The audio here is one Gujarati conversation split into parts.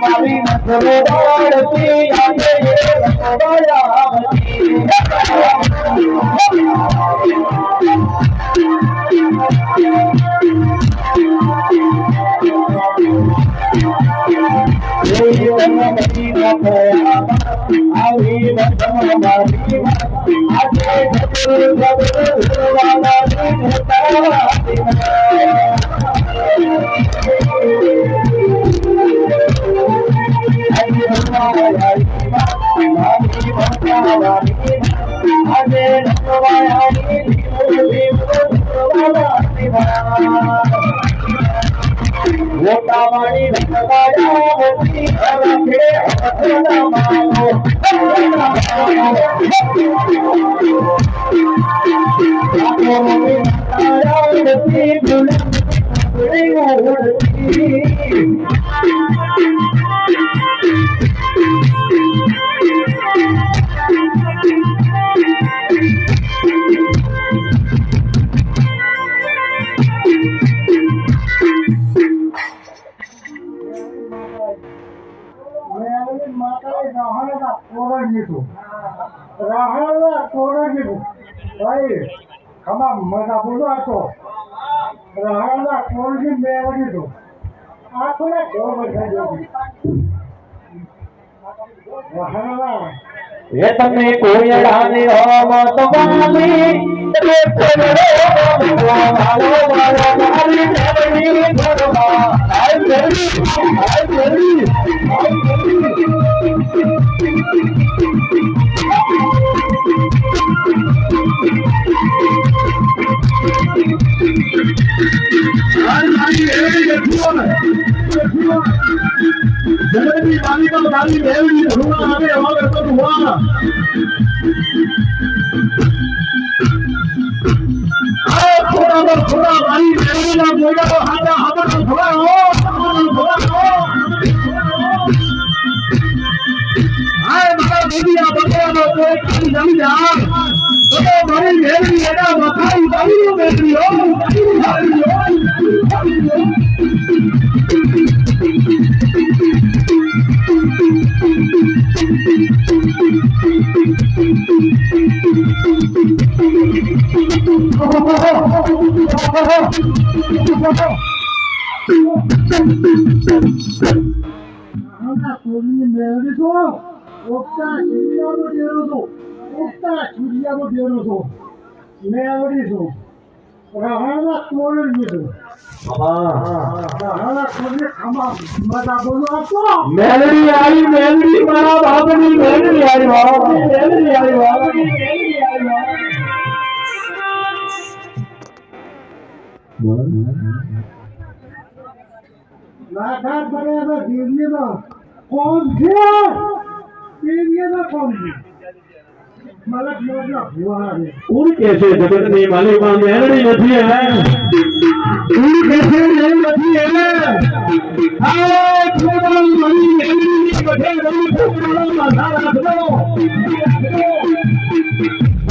મારી નસરો વાળતી આજે મોટાવાળી મજા બોલો હતો રાહડા કોલજી મેળવી દો આ થોડા ઘર બેઠા એ તમે કોયડાની હોમત વાલી તે પેરો મારો મારો મારી દેવની ઘરમાં આઈ દેવી जलेबी वाली को गाली देवी धुआ आवे और तो धुआ आओ थोड़ा वाली देवी ना बोला तो हाथा हाथा तो धुआ हो आए मारा देवी आ बकरा नो कोई खाली जमी जा तो मारी देवी एना मथाई वाली नो बेटी हो मेलडी आई मेलडी मारा बाबनी मेलडी आई बाबनी मेलडी आई बाबनी मेलडी आई लाखात बड़े अब दीजिए ना कौन थे दीजिए ना कौन थे मलक योजना हुआ है कौन कैसे जगत में मालिक मां मेलडी नहीं है कौन कैसे नहीं नहीं है हाय थोड़ा मनी मेलडी बैठे रही थोड़ा मसाला दो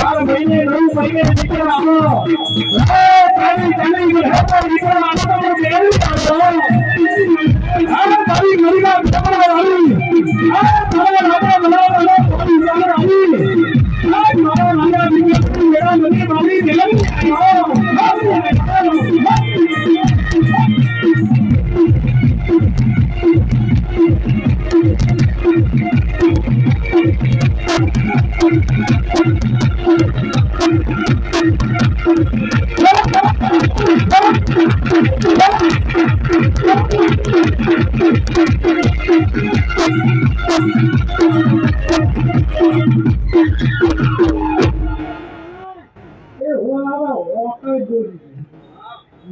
4 महीने 9 महीने निकल आओ ए पानी चले गए है तो निकल आओ तो मेलडी कर दो अरे भाई मरीगा खबर वाली अरे खबर वाला बना बना कोई जान रही आज मारा लगा निकल मेरा मनी वाली मेलडी आओ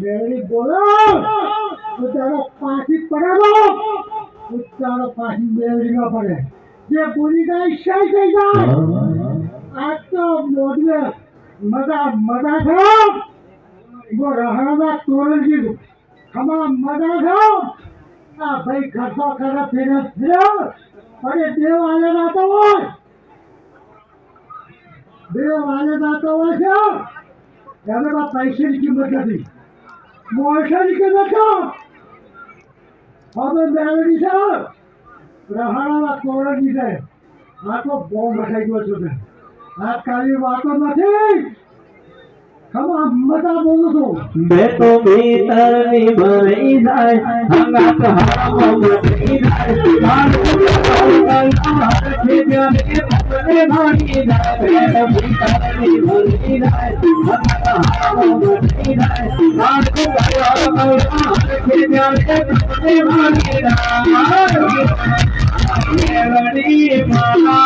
मेरी बोलो उतारो पासी पड़ेगा उतारो पासी मेरी ना पड़े ये पूरी का इशारा चाहिए आज तो मोदी मजा मजा करो वो रहना तोड़ जी हमारा मजा करो आ भाई खर्चा करा फिर अरे देव वाले ना तो દેવ વાલે દાતો હોય છે એને તો પૈસાની કિંમત નથી મોસાની કિંમત છે હવે મેળવી છે રહાડાના તોરણની છે આ તો બહુ મઠાઈ ગયો છું આ કાલી વાતો નથી મતા બોલું છું मैं तो भीतर नहीं भरी जाए हंगात हारो मची जाए मान के जाने अपने भागी जाए मैं तो भीतर नहीं भरी जाए हंगात हारो मची जाए मान के जाने अपने भागी जाए मेरी माला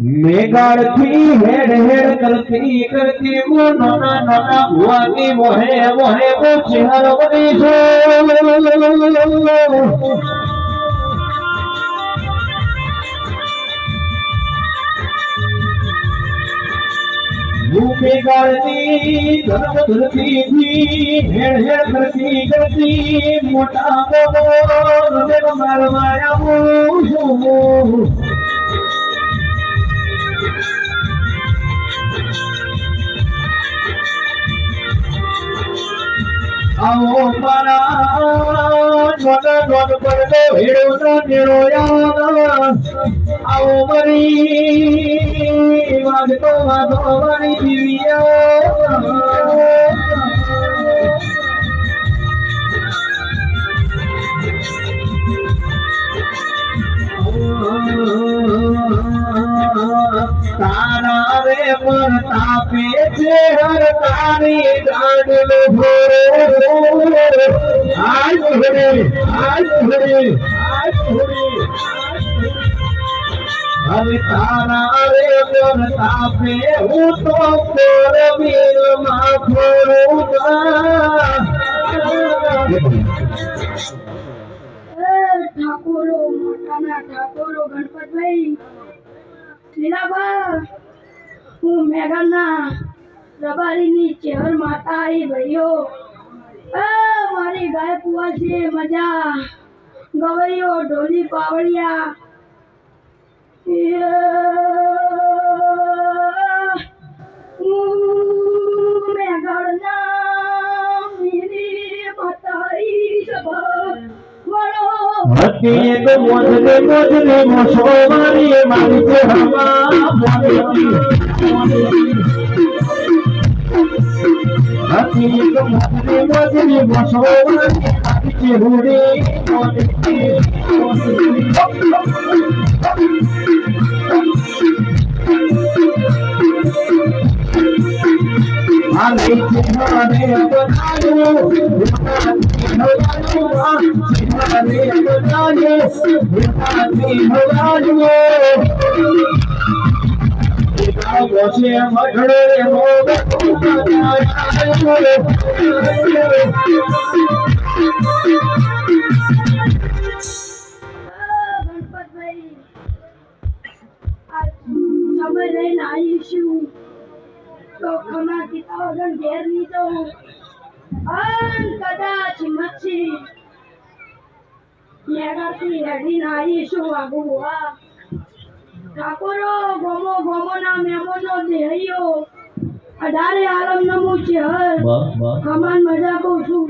मेघाड़ती हेड हेड करती करती वो नाना नाना भुआनी मोहे मोहे वो चिहर बनी छो मेघाड़ती धर्म धरती थी हेड हेड करती करती मोटा बोलो मार माया वो आओ मारा नोन नोन पर लो हेड़ो ना नेड़ो याद आओ मरी वाद तो मरी दिविया तारा रे पर तापे हर तारी गाड़ल भोरे आज भोरे हर तारा रे पर तापे हूँ तो तोर वीर माँ फोरूंगा ઠાકોરો મોટાના ઠાકોરો ગણપતભાઈ લીલાબા હું મેઘાના રબારીની ચેહર માતા आई ભાઈઓ મારી ગાય કુવા છે મજા ગવૈયો ઢોલી પાવડિયા મેઘાના હતી એક મોજને મોજને મોસો મારી મારી છે હવા હતી એક મોજને મોજને મોસો મારી છે હુડી આને ચિહ્ને બનાવ્યો ગણપતભાઈ આ સમય લઈને આવીશું તો ખમા કીધા વગર ઘેર નહીં જવું અન કદાચ મચ્છી મેગાથી હેડીને આવીશું વાગુવા ઠાકોરો ગોમો ગોમોના મેમોનો દેહૈયો અઢારે આલમ નમો છે હર ખમાન મજા કહું છું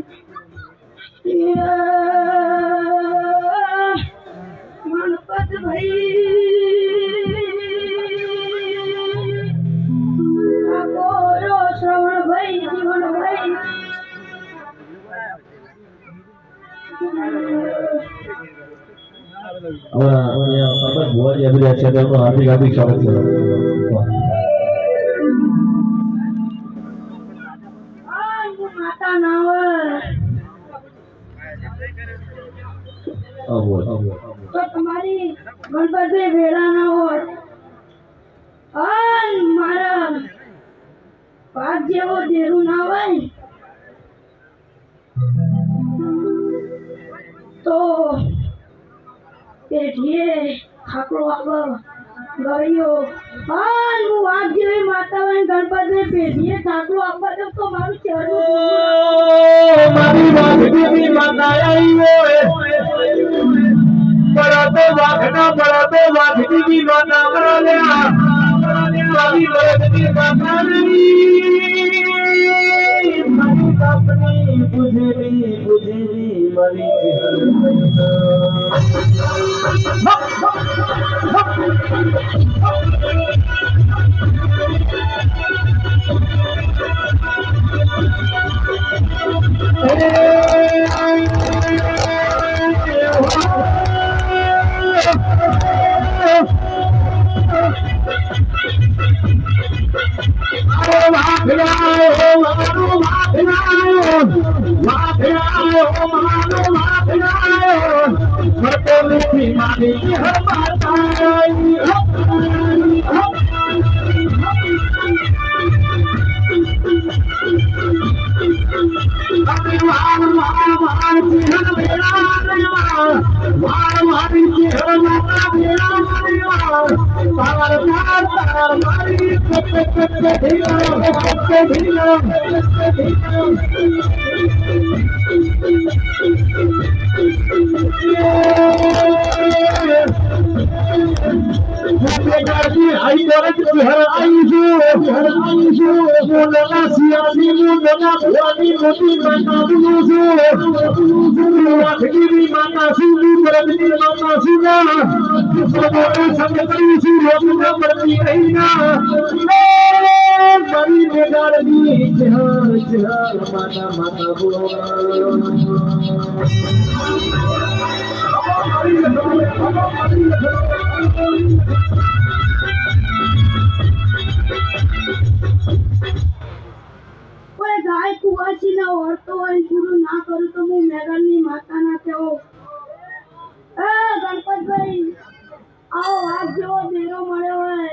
ગણપતભાઈ શ્રવણભાઈ જીવનભાઈ હાર્દિક સ્વાગત છે માતા નાવ તો તમારી ગણપતિ વેળા ના હોત અન મારા ભાગ જેવો દેરું ના હોય તો પેઢીએ ખાકડો આપો ગયો પણ હું વાઘ જેવી માતા હોય ગણપતિ પેઢીએ ખાકડો આપવા દઉં તો મારું ચહેરું મારી વાઘની માતા આવી બળાતો વાઘના બળાતો વાઘની માતા બળાલ્યા મારી વાઘની માતા મારી બાપની બુજેરી મારી કોઈ ગાય કુવાસી ના ઓરતો હોય પૂરું ના કરું તો હું મેઘાની માતા ના કહેવો ગણપતભાઈ આવો વાઘ જેવો દેરો મળ્યો હોય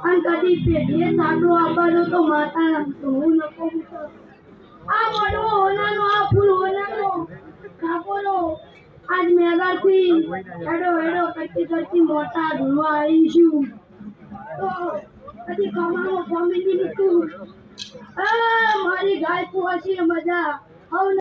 અને કદી પેઢીએ સાંકડો આપવાનો તો માતા હું નકો આ મળવો હોનાનો આ ફૂલ હોનાનો ઠાકોરો આજ મેઘાથી હેડો હેડો કરતી મોટા ધૂળવા આવીશું તો કદી કમાવો ફેમિલી નું મારી ગાય કુવાસી મજા